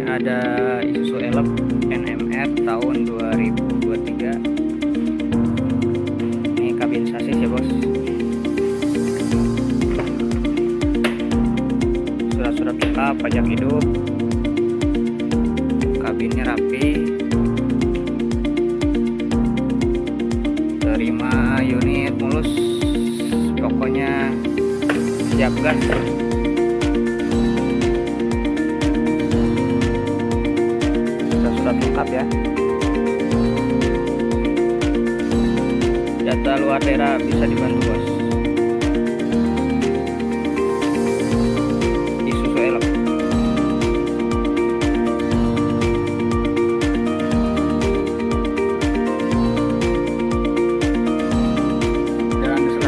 Ini ada Isuzu Elf NMR tahun 2023. Ini kabin sasis ya bos. Surat-surat lengkap, pajak hidup. Kabinnya rapi. Terima unit mulus. Pokoknya siap gas. Surat lengkap ya. Data luar daerah bisa dibantu bos.